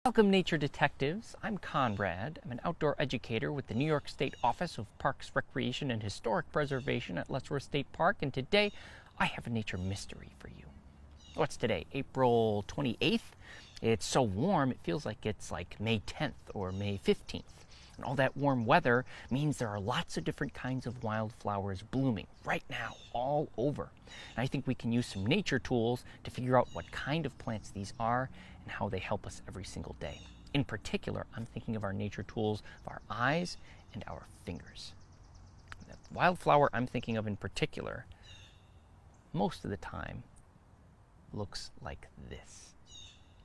Welcome, nature detectives. I'm Conrad. I'm an outdoor educator with the New York State Office of Parks, Recreation, and Historic Preservation at Letchworth State Park, and today I have a nature mystery for you. What's today? April 28th? It's so warm it feels like it's like May 10th or May 15th. And all that warm weather means there are lots of different kinds of wildflowers blooming right now all over. And I think we can use some nature tools to figure out what kind of plants these are and how they help us every single day. In particular, I'm thinking of our nature tools of our eyes and our fingers. The wildflower I'm thinking of in particular, most of the time, looks like this.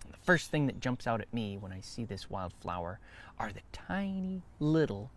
And the first thing that jumps out at me when I see this wildflower are the tiny little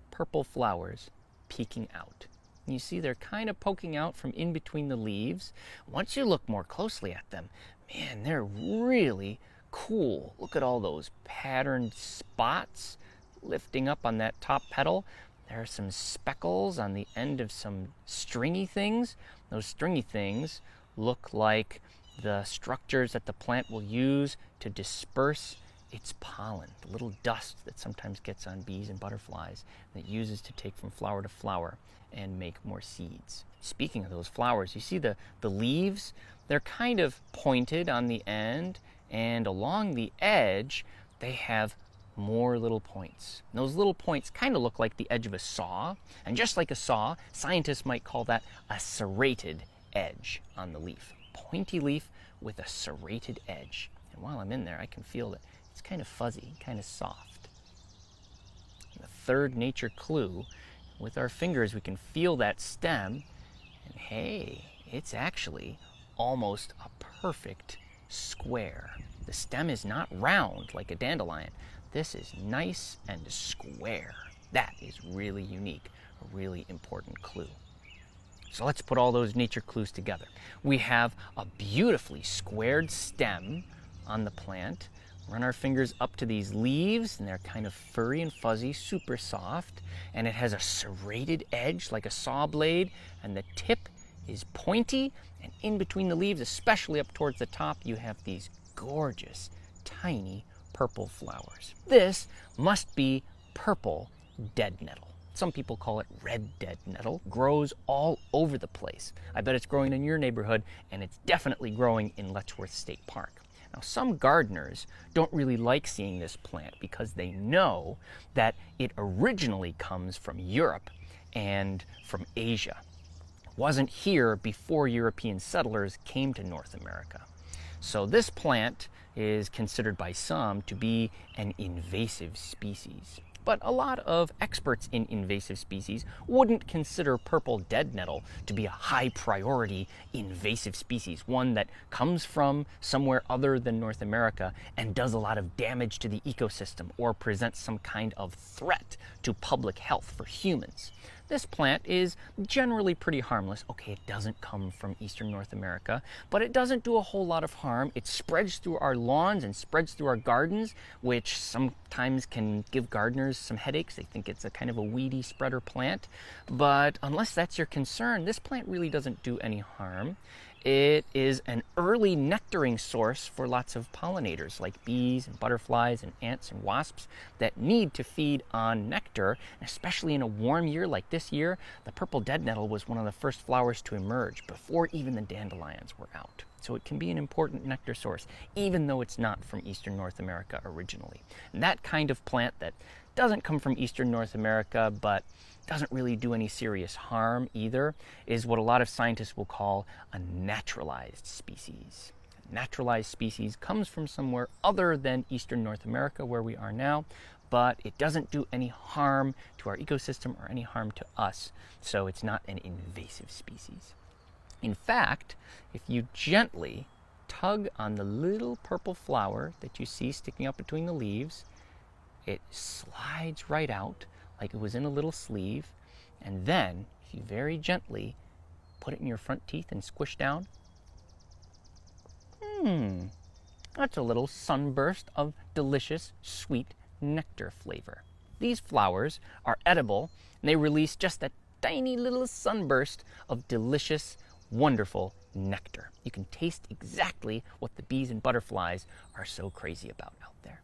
purple flowers peeking out. And you see they're kind of poking out from in between the leaves. Once you look more closely at them, man, they're really cool. Look at all those patterned spots lifting up on that top petal. There are some speckles on the end of some stringy things. Those stringy things look like the structures that the plant will use to disperse its pollen, the little dust that sometimes gets on bees and butterflies that it uses to take from flower to flower and make more seeds. Speaking of those flowers, you see the leaves? They're kind of pointed on the end, and along the edge they have more little points. And those little points kind of look like the edge of a saw, and just like a saw, scientists might call that a serrated edge on the leaf. Pointy leaf with a serrated edge. And while I'm in there, I can feel that it's kind of fuzzy, kind of soft. And the third nature clue, with our fingers we can feel that stem, and hey, it's actually almost a perfect square. The stem is not round like a dandelion. This is nice and square. That is really unique, a really important clue. So let's put all those nature clues together. We have a beautifully squared stem on the plant. Run our fingers up to these leaves, and they're kind of furry and fuzzy, super soft. And it has a serrated edge like a saw blade, and the tip is pointy. And in between the leaves, especially up towards the top, you have these gorgeous, tiny purple flowers. This must be purple dead nettle. Some people call it red dead nettle. Grows all over the place. I bet it's growing in your neighborhood, and it's definitely growing in Letchworth State Park. Now, some gardeners don't really like seeing this plant because they know that it originally comes from Europe and from Asia. It wasn't here before European settlers came to North America. So this plant is considered by some to be an invasive species. But a lot of experts in invasive species wouldn't consider purple dead nettle to be a high priority invasive species, one that comes from somewhere other than North America and does a lot of damage to the ecosystem or presents some kind of threat to public health for humans. This plant is generally pretty harmless. Okay, it doesn't come from eastern North America, but it doesn't do a whole lot of harm. It spreads through our lawns and spreads through our gardens, which sometimes can give gardeners some headaches. They think it's a kind of a weedy spreader plant. But unless that's your concern, this plant really doesn't do any harm. It is an early nectaring source for lots of pollinators like bees and butterflies and ants and wasps that need to feed on nectar. And especially in a warm year like this year, the purple dead nettle was one of the first flowers to emerge before even the dandelions were out. So it can be an important nectar source, even though it's not from eastern North America originally. And that kind of plant that doesn't come from eastern North America, but doesn't really do any serious harm either, is what a lot of scientists will call a naturalized species. A naturalized species comes from somewhere other than eastern North America, where we are now, but it doesn't do any harm to our ecosystem or any harm to us, so it's not an invasive species. In fact, if you gently tug on the little purple flower that you see sticking up between the leaves, it slides right out like it was in a little sleeve, and then if you very gently put it in your front teeth and squish down, that's a little sunburst of delicious sweet nectar flavor. These flowers are edible, and they release just a tiny little sunburst of delicious, wonderful nectar. You can taste exactly what the bees and butterflies are so crazy about out there.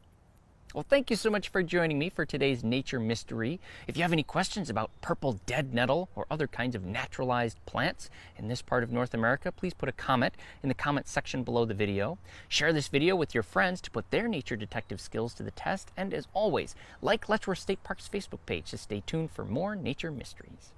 Well, thank you so much for joining me for today's Nature Mystery. If you have any questions about purple dead nettle or other kinds of naturalized plants in this part of North America, please put a comment in the comment section below the video. Share this video with your friends to put their nature detective skills to the test. And as always, like Letchworth State Park's Facebook page to stay tuned for more nature mysteries.